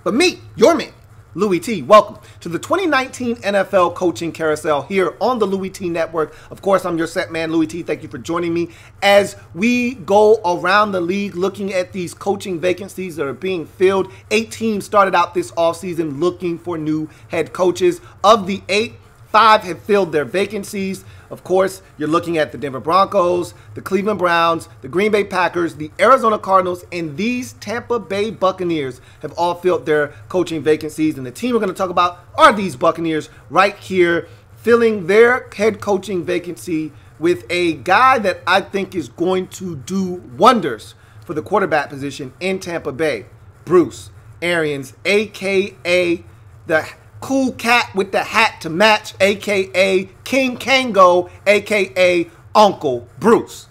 but me, your man, Louie T. Welcome to the 2019 NFL Coaching Carousel here on the Louie T Network. Of course, I'm your set man, Louie T. Thank you for joining me as we go around the league looking at these coaching vacancies that are being filled. 8 teams started out this offseason looking for new head coaches. Of the 8, 5 have filled their vacancies. Of course, you're looking at the Denver Broncos, the Cleveland Browns, the Green Bay Packers, the Arizona Cardinals, and these Tampa Bay Buccaneers have all filled their coaching vacancies. And the team we're going to talk about are these Buccaneers right here, filling their head coaching vacancy with a guy that I think is going to do wonders for the quarterback position in Tampa Bay, Bruce Arians, a.k.a. the cool cat with the hat to match, a.k.a. King Kango, a.k.a. Uncle Bruce.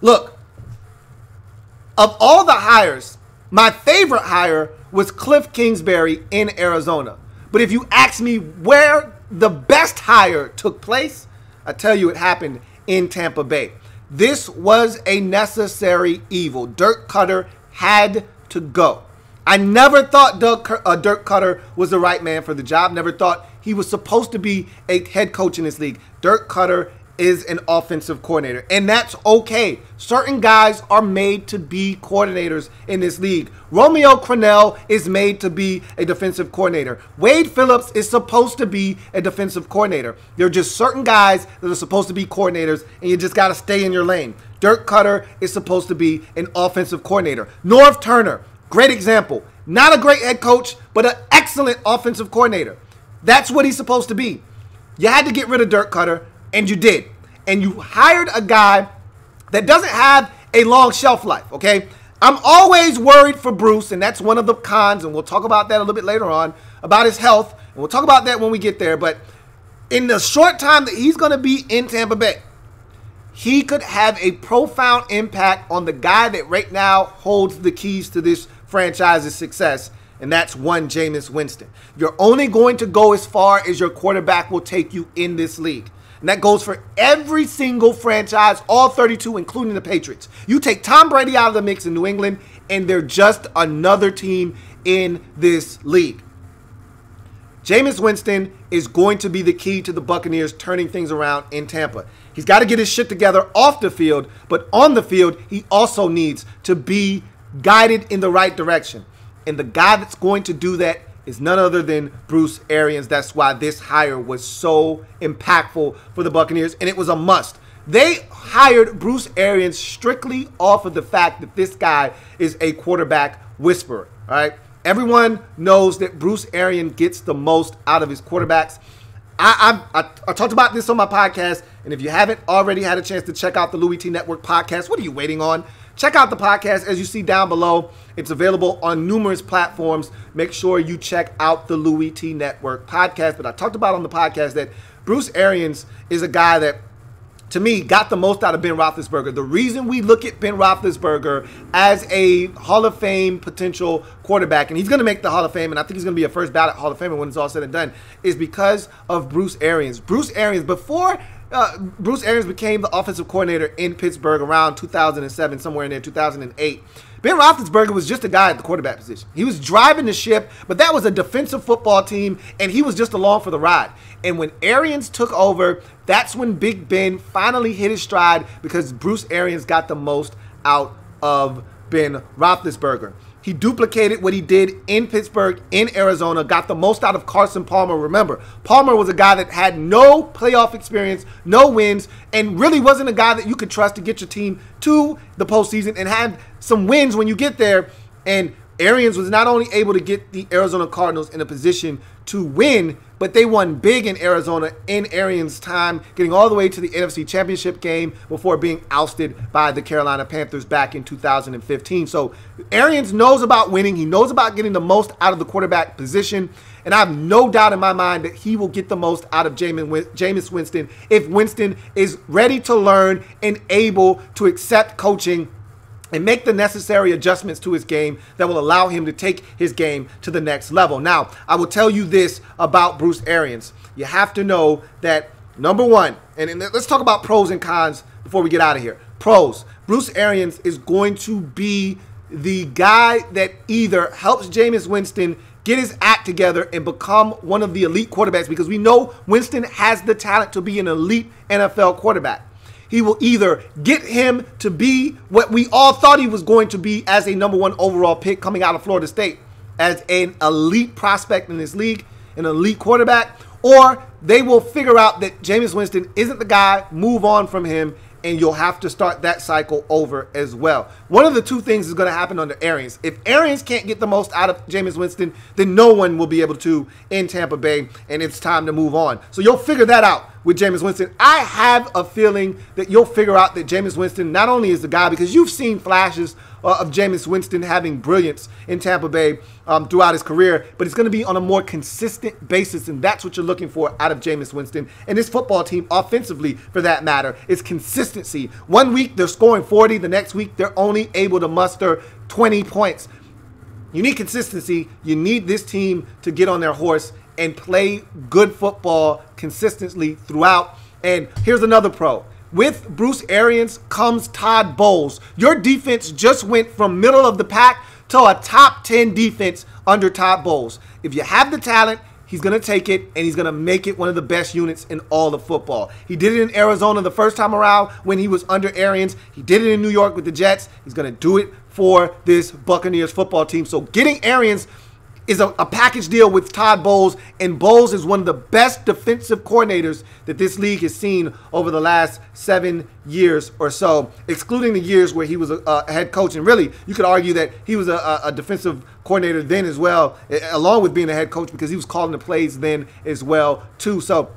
Look, of all the hires, my favorite hire was Cliff Kingsbury in Arizona. But if you ask me where the best hire took place, I tell you it happened in Tampa Bay. This was a necessary evil. Dirk Koetter had to go. I never thought Dirk Koetter was the right man for the job. Never thought he was supposed to be a head coach in this league. Dirk Koetter is an offensive coordinator, and that's okay. Certain guys are made to be coordinators in this league. Romeo Crennel is made to be a defensive coordinator. Wade Phillips is supposed to be a defensive coordinator. There are just certain guys that are supposed to be coordinators, and you just got to stay in your lane. Dirk Koetter is supposed to be an offensive coordinator. Norv Turner, great example. Not a great head coach, but an excellent offensive coordinator. That's what he's supposed to be. You had to get rid of Dirk Koetter, and you did. And you hired a guy that doesn't have a long shelf life, okay? I'm always worried for Bruce, and that's one of the cons, and we'll talk about that a little bit later on, about his health, and we'll talk about that when we get there. But in the short time that he's going to be in Tampa Bay, he could have a profound impact on the guy that right now holds the keys to this franchise's success, and that's one Jameis Winston. You're only going to go as far as your quarterback will take you in this league. And that goes for every single franchise, all 32, including the Patriots. You take Tom Brady out of the mix in New England, and they're just another team in this league. Jameis Winston is going to be the key to the Buccaneers turning things around in Tampa. He's got to get his shit together off the field, but on the field, he also needs to be guided in the right direction. And the guy that's going to do that is none other than Bruce Arians. That's why this hire was so impactful for the Buccaneers, and it was a must. They hired Bruce Arians strictly off of the fact that this guy is a quarterback whisperer, all right? Everyone knows that Bruce Arians gets the most out of his quarterbacks. I talked about this on my podcast, and if you haven't already had a chance to check out the Louie T Network podcast, what are you waiting on? Check out the podcast as you see down below. It's available on numerous platforms. Make sure you check out the Louie T Network podcast. But I talked about on the podcast that Bruce Arians is a guy that, to me, got the most out of Ben Roethlisberger. The reason we look at Ben Roethlisberger as a Hall of Fame potential quarterback, and he's going to make the Hall of Fame, and I think he's going to be a first ballot Hall of Famer when it's all said and done, is because of Bruce Arians. Bruce Arians, before Bruce Arians became the offensive coordinator in Pittsburgh around 2007, somewhere in there, 2008. Ben Roethlisberger was just a guy at the quarterback position. He was driving the ship, but that was a defensive football team, and he was just along for the ride. And when Arians took over, that's when Big Ben finally hit his stride because Bruce Arians got the most out of Ben Roethlisberger. He duplicated what he did in Pittsburgh, in Arizona, got the most out of Carson Palmer. Remember, Palmer was a guy that had no playoff experience, no wins, and really wasn't a guy that you could trust to get your team to the postseason and have some wins when you get there. And Arians was not only able to get the Arizona Cardinals in a position to win, but they won big in Arizona in Arians' time, getting all the way to the NFC Championship game before being ousted by the Carolina Panthers back in 2015. So Arians knows about winning. He knows about getting the most out of the quarterback position, and I have no doubt in my mind that he will get the most out of Jameis Winston if Winston is ready to learn and able to accept coaching and make the necessary adjustments to his game that will allow him to take his game to the next level. Now, I will tell you this about Bruce Arians. You have to know that, number one, and let's talk about pros and cons before we get out of here. Pros, Bruce Arians is going to be the guy that either helps Jameis Winston get his act together and become one of the elite quarterbacks, because we know Winston has the talent to be an elite NFL quarterback. He will either get him to be what we all thought he was going to be as a #1 overall pick coming out of Florida State, as an elite prospect in this league, an elite quarterback, or they will figure out that Jameis Winston isn't the guy, move on from him, and you'll have to start that cycle over as well. One of the two things is going to happen under Arians. If Arians can't get the most out of Jameis Winston, then no one will be able to in Tampa Bay, and it's time to move on. So you'll figure that out with Jameis Winston. I have a feeling that you'll figure out that Jameis Winston not only is the guy, because you've seen flashes of Jameis Winston having brilliance in Tampa Bay throughout his career, but it's going to be on a more consistent basis, and that's what you're looking for out of Jameis Winston and this football team offensively, for that matter. It's consistency. One week they're scoring 40, the next week they're only able to muster 20 points. You need consistency. You need this team to get on their horse and play good football consistently throughout. And here's another pro. With Bruce Arians comes Todd Bowles. Your defense just went from middle of the pack to a top 10 defense under Todd Bowles. If you have the talent, he's going to take it, and he's going to make it one of the best units in all of football. He did it in Arizona the first time around when he was under Arians. He did it in New York with the Jets. He's going to do it for this Buccaneers football team. So getting Arians is a package deal with Todd Bowles, and Bowles is one of the best defensive coordinators that this league has seen over the last 7 years or so, excluding the years where he was a head coach. And really, you could argue that he was a defensive coordinator then as well, along with being a head coach, because he was calling the plays then as well too. So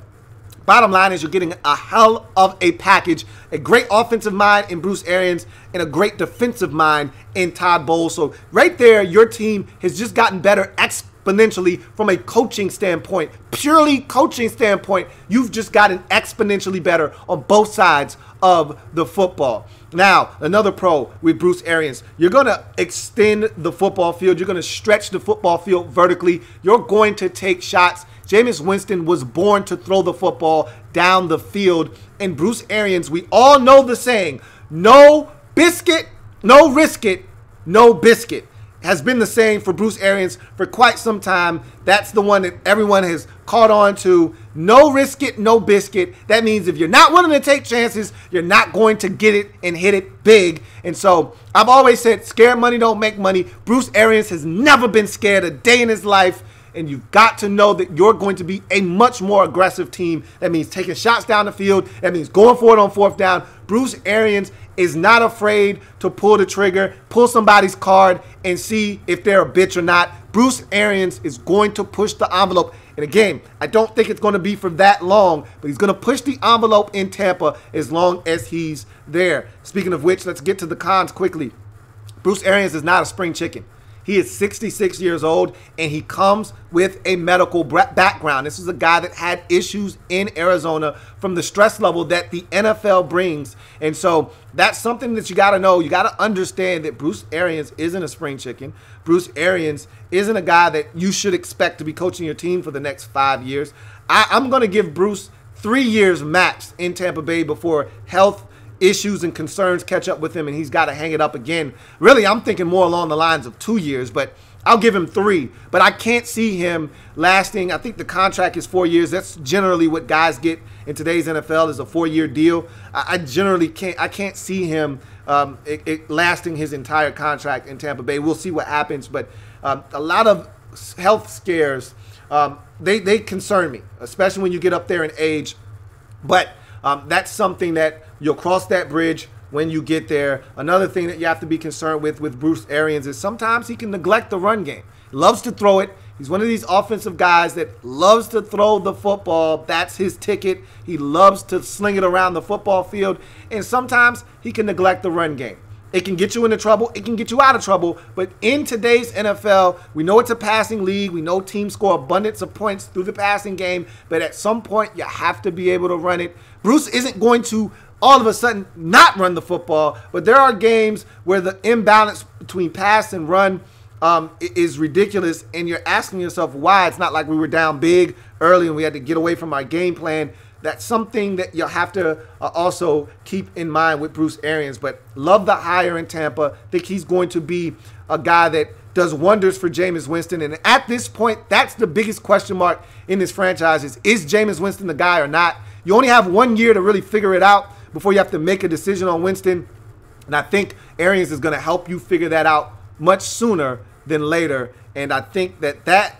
bottom line is you're getting a hell of a package, a great offensive mind in Bruce Arians and a great defensive mind in Todd Bowles. So right there, your team has just gotten better exponentially from a coaching standpoint. Purely coaching standpoint, you've just gotten exponentially better on both sides of the football. Now, another pro with Bruce Arians. You're going to extend the football field. You're going to stretch the football field vertically. You're going to take shots. Jameis Winston was born to throw the football down the field. And Bruce Arians, we all know the saying, no biscuit, no risk it, no biscuit, has been the saying for Bruce Arians for quite some time. That's the one that everyone has caught on to. No risk it, no biscuit. That means if you're not willing to take chances, you're not going to get it and hit it big. And so I've always said, scared money don't make money. Bruce Arians has never been scared a day in his life. And you've got to know that you're going to be a much more aggressive team. That means taking shots down the field. That means going for it on 4th down. Bruce Arians is not afraid to pull the trigger, pull somebody's card, and see if they're a bitch or not. Bruce Arians is going to push the envelope. And again, I don't think it's going to be for that long, but he's going to push the envelope in Tampa as long as he's there. Speaking of which, let's get to the cons quickly. Bruce Arians is not a spring chicken. He is 66 years old, and he comes with a medical background. This is a guy that had issues in Arizona from the stress level that the NFL brings. And so that's something that you got to know. You got to understand that Bruce Arians isn't a spring chicken. Bruce Arians isn't a guy that you should expect to be coaching your team for the next 5 years. I'm going to give Bruce 3 years max in Tampa Bay before health issues and concerns catch up with him and he's got to hang it up again. Really, I'm thinking more along the lines of 2 years, but I'll give him 3. But I can't see him lasting. I think the contract is 4 years. That's generally what guys get in today's NFL, is a 4-year deal. I generally can't see him lasting his entire contract in Tampa Bay. We'll see what happens, but a lot of health scares, they concern me, especially when you get up there in age. But that's something that you'll cross that bridge when you get there. Another thing that you have to be concerned with Bruce Arians is sometimes he can neglect the run game. He loves to throw it. He's one of these offensive guys that loves to throw the football. That's his ticket. He loves to sling it around the football field. And sometimes he can neglect the run game. It can get you into trouble. It can get you out of trouble. But in today's NFL, we know it's a passing league. We know teams score abundance of points through the passing game. But at some point, you have to be able to run it. Bruce isn't going to all of a sudden not run the football. But there are games where the imbalance between pass and run is ridiculous. And you're asking yourself why. It's not like we were down big early and we had to get away from our game plan. That's something that you'll have to also keep in mind with Bruce Arians. But love the hire in Tampa. Think he's going to be a guy that does wonders for Jameis Winston. And at this point, that's the biggest question mark in this franchise is Jameis Winston the guy or not? You only have 1 year to really figure it out before you have to make a decision on Winston. And I think Arians is going to help you figure that out much sooner than later. And I think that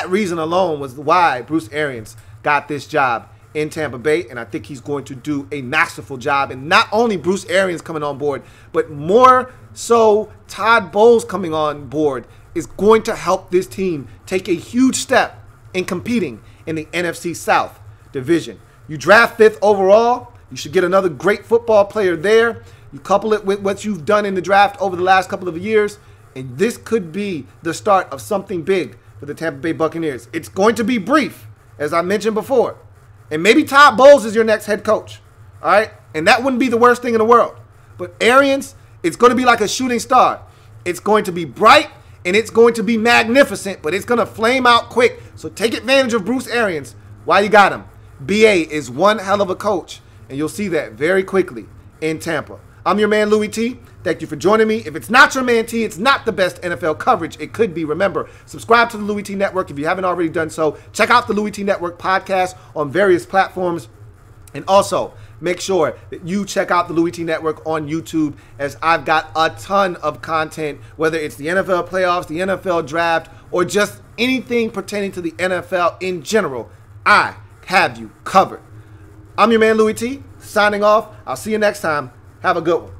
reason alone was why Bruce Arians got this job in Tampa Bay. And I think he's going to do a masterful job. And not only Bruce Arians coming on board, but more so Todd Bowles coming on board is going to help this team take a huge step in competing in the NFC South division. You draft 5th overall, you should get another great football player there. You couple it with what you've done in the draft over the last couple of years, and this could be the start of something big for the Tampa Bay Buccaneers. It's going to be brief, as I mentioned before. And maybe Todd Bowles is your next head coach, all right? And that wouldn't be the worst thing in the world. But Arians, it's going to be like a shooting star. It's going to be bright, and it's going to be magnificent, but it's going to flame out quick. So take advantage of Bruce Arians while you got him. BA is one hell of a coach, and you'll see that very quickly in Tampa. I'm your man, Louie T. Thank you for joining me. If it's not your man T, it's not the best NFL coverage. It could be. Remember, subscribe to the Louie T Network if you haven't already done so. Check out the Louie T Network podcast on various platforms. And also, make sure that you check out the Louie T Network on YouTube, as I've got a ton of content, whether it's the NFL playoffs, the NFL draft, or just anything pertaining to the NFL in general. I have you covered. I'm your man, Louie T, signing off. I'll see you next time. Have a good one.